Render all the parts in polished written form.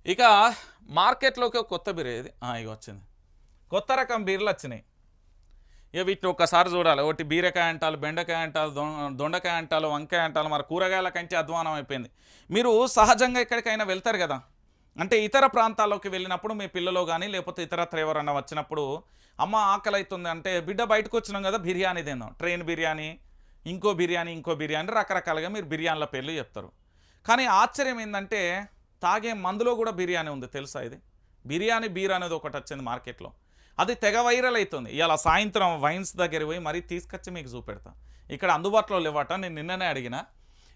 ఇక మార్కెట్‌లోకి ఒక కొత్త బీర్ ఏది? ఇగో వచ్చింది. కొత్త రకం బీర్లు వచ్చినాయి. ఇక వీటిని ఒక్కసారి చూడాలి. ఒకటి బీరకాయ అంటాలు, బెండకాయ అంటాలు, దొండకాయ అంటాలు, వంకాయ అంటాలు, మరి కూరగాయల కంటే అధ్వానం అయిపోయింది. మీరు సహజంగా ఎక్కడికైనా వెళ్తారు కదా! అంటే ఇతర ప్రాంతాల్లోకి వెళ్ళినప్పుడు మీ పిల్లలో గానీ, లేకపోతే ఇతరత్ర ఎవరన్నా వచ్చినప్పుడు, అమ్మ ఆకలైతుంది అంటే, బిడ్డ బయటకొచ్చినాం కదా! బిర్యానీ తిందాం. ట్రైన్ బిర్యానీ, ఇంకో బిర్యానీ రకరకాలుగా మీరు బిర్యానీల పేర్లు చెప్తారు. కానీ ఆశ్చర్యం ఏందంటే, తాగే మందులో కూడా బిర్యానీ ఉంది తెలుసా ఇది? బిర్యానీ బీర్ అనేది ఒకటొచ్చింది మార్కెట్‌లో. అది తెగ వైరల్ అయితుంది. ఇయాల సాయంత్రం వైన్స్ దగ్గరికి పోయి మరీ తీసుకొచ్చి మీకు చూపెడతా. ఇక్కడ అందుబాటులో లేవట. నేను నిన్ననే అడిగిన.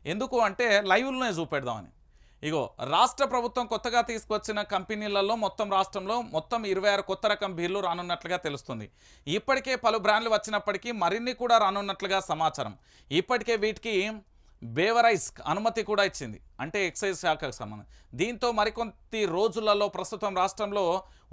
ఎందుకు అంటే లైవ్‌లోనే చూపెడదామని. ఇగో రాష్ట్ర ప్రభుత్వం కొత్తగా తీసుకొచ్చిన కంపెనీలలో మొత్తం రాష్ట్రంలో మొత్తం 26 కొత్త రకం బీర్లు రానున్నట్లుగా తెలుస్తుంది. ఇప్పటికే పలు బ్రాండ్లు వచ్చినప్పటికీ మరిన్ని కూడా రానున్నట్లుగా సమాచారం. ఇప్పటికే వీటికి బేవరైజ్ అనుమతి కూడా ఇచ్చింది. అంటే ఎక్సైజ్ శాఖకు సంబంధం. దీంతో మరికొద్ది రోజులలో ప్రస్తుతం రాష్ట్రంలో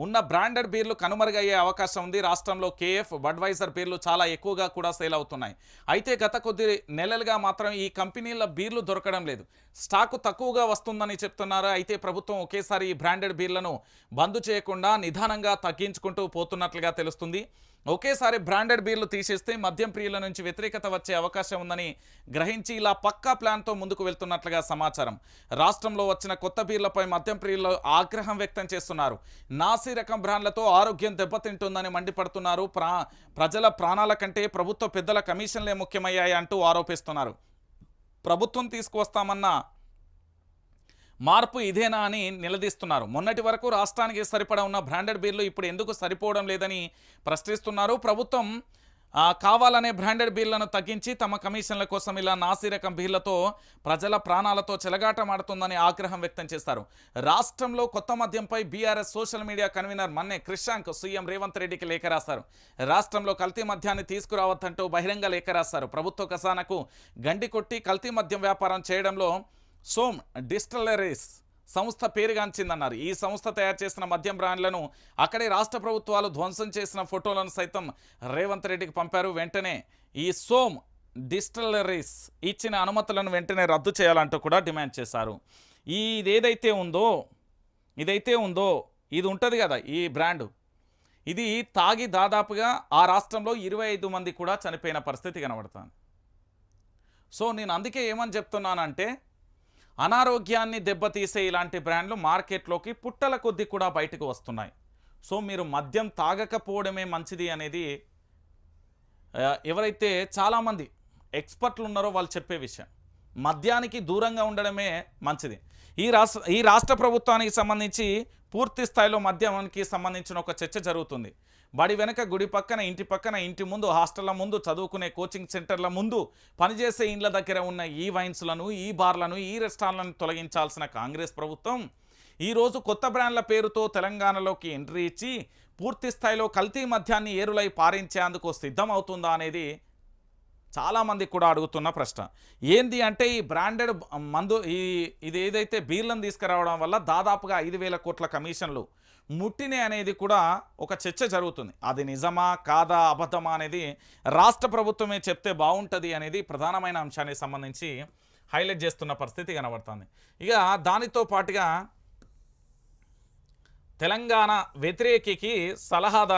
ఉన్న బ్రాండెడ్ బీర్లు కనుమరుగయ్యే అవకాశం ఉంది. రాష్ట్రంలో కేఎఫ్, బడ్వైజర్ బీర్లు చాలా ఎక్కువగా కూడా సేల్ అవుతున్నాయి. అయితే గత కొద్ది నెలలుగా మాత్రం ఈ కంపెనీల బీర్లు దొరకడం లేదు. స్టాకు తక్కువగా వస్తుందని చెప్తున్నారు. అయితే ప్రభుత్వం ఒకేసారి ఈ బ్రాండెడ్ బీర్లను బంద్ చేయకుండా నిదానంగా తగ్గించుకుంటూ పోతున్నట్లుగా తెలుస్తుంది. ఒకేసారి బ్రాండెడ్ బీర్లు తీసేస్తే మద్యం ప్రియుల నుంచి వ్యతిరేకత వచ్చే అవకాశం ఉందని గ్రహించి ఇలా పక్కా ప్లాన్తో ముందుకు వెళ్తున్నట్లుగా సమాచారం. రాష్ట్రంలో వచ్చిన కొత్త బీర్లపై మద్యం ప్రియులు ఆగ్రహం వ్యక్తం చేస్తున్నారు. నాసి రకం బ్రాండ్లతో ఆరోగ్యం దెబ్బతింటుందని మండిపడుతున్నారు. ప్రజల ప్రాణాల కంటే ప్రభుత్వ పెద్దల కమిషన్లే ముఖ్యమయ్యాయి అంటూ ఆరోపిస్తున్నారు. ప్రభుత్వం తీసుకువస్తామన్న మార్పు ఇదేనా అని నిలదీస్తున్నారు. మొన్నటి వరకు రాష్ట్రానికి సరిపడా ఉన్న బ్రాండెడ్ బీర్లు ఇప్పుడు ఎందుకు సరిపోవడం లేదని ప్రశ్నిస్తున్నారు. ప్రభుత్వం కావాలనే బ్రాండెడ్ బీర్లను తగ్గించి తమ కమిషన్ల కోసం ఇలా నాసి రకం బీర్లతో ప్రజల ప్రాణాలతో చెలగాటమాడుతుందని ఆగ్రహం వ్యక్తం చేశారు. రాష్ట్రంలో కొత్త మద్యంపై BRS social media convener Manne Krishank CM Revanth రెడ్డికి లేఖ రాశారు. రాష్ట్రంలో కల్తీ మద్యాన్ని తీసుకురావద్దంటూ బహిరంగ లేఖ రాశారు. ప్రభుత్వ ఖజానాకు గండి కొట్టి కల్తీ మద్యం వ్యాపారం చేయడంలో సోమ్ డిస్టిలరీస్ సంస్థ పేరుగాంచిందన్నారు. ఈ సంస్థ తయారు చేసిన మద్యం బ్రాండ్లను అక్కడే రాష్ట్ర ప్రభుత్వాలు ధ్వంసం చేసిన ఫోటోలను సైతం రేవంత్ రెడ్డికి పంపారు. వెంటనే ఈ సోమ్ డిస్టిలరీస్ ఇచ్చిన అనుమతులను వెంటనే రద్దు చేయాలంటూ కూడా డిమాండ్ చేశారు. ఇదైతే ఉందో ఇది ఉంటుంది కదా ఈ బ్రాండు, ఇది తాగి దాదాపుగా ఆ రాష్ట్రంలో 25 మంది కూడా చనిపోయిన పరిస్థితి కనబడుతుంది. సో నేను అందుకే ఏమని చెప్తున్నానంటే, అనారోగ్యాన్ని దెబ్బతీసే ఇలాంటి బ్రాండ్లు మార్కెట్లోకి పుట్టల కొద్దీ కూడా బయటకు వస్తున్నాయి. సో మీరు మద్యం తాగకపోవడమే మంచిది అనేది ఎవరైతే చాలామంది ఎక్స్పర్ట్లు ఉన్నారో వాళ్ళు చెప్పే విషయం. మద్యానికి దూరంగా ఉండడమే మంచిది. ఈ రాష్ట్ర ప్రభుత్వానికి సంబంధించి పూర్తి స్థాయిలో మద్యానికి సంబంధించిన ఒక చర్చ జరుగుతుంది. బడి వెనక, గుడి పక్కన, ఇంటి పక్కన, ఇంటి ముందు, హాస్టళ్ల ముందు, చదువుకునే కోచింగ్ సెంటర్ల ముందు, పనిచేసే ఇండ్ల దగ్గర ఉన్న ఈ వైన్స్లను, ఈ బార్లను, ఈ రెస్టారెంట్లను తొలగించాల్సిన కాంగ్రెస్ ప్రభుత్వం ఈరోజు కొత్త బ్రాండ్ల పేరుతో తెలంగాణలోకి ఎంట్రీ ఇచ్చి పూర్తి స్థాయిలో కల్తీ మద్యాన్ని ఏరులై పారించేందుకు సిద్ధమవుతుందా అనేది చాలామంది కూడా అడుగుతున్న ప్రశ్న. ఏంది అంటే ఈ బ్రాండెడ్ మందు ఇది ఏదైతే బీర్లను తీసుకురావడం వల్ల దాదాపుగా 5,000 కోట్ల కమిషన్లు ముట్టినే అనేది కూడా ఒక చర్చ జరుగుతుంది. అది నిజమా కాదా అబద్ధమా అనేది రాష్ట్ర ప్రభుత్వమే చెప్తే బాగుంటుంది అనేది ప్రధానమైన అంశానికి సంబంధించి హైలైట్ చేస్తున్న పరిస్థితి కనబడుతుంది. ఇక దానితో పాటుగా తెలంగాణ వ్యతిరేకికి సలహాదారు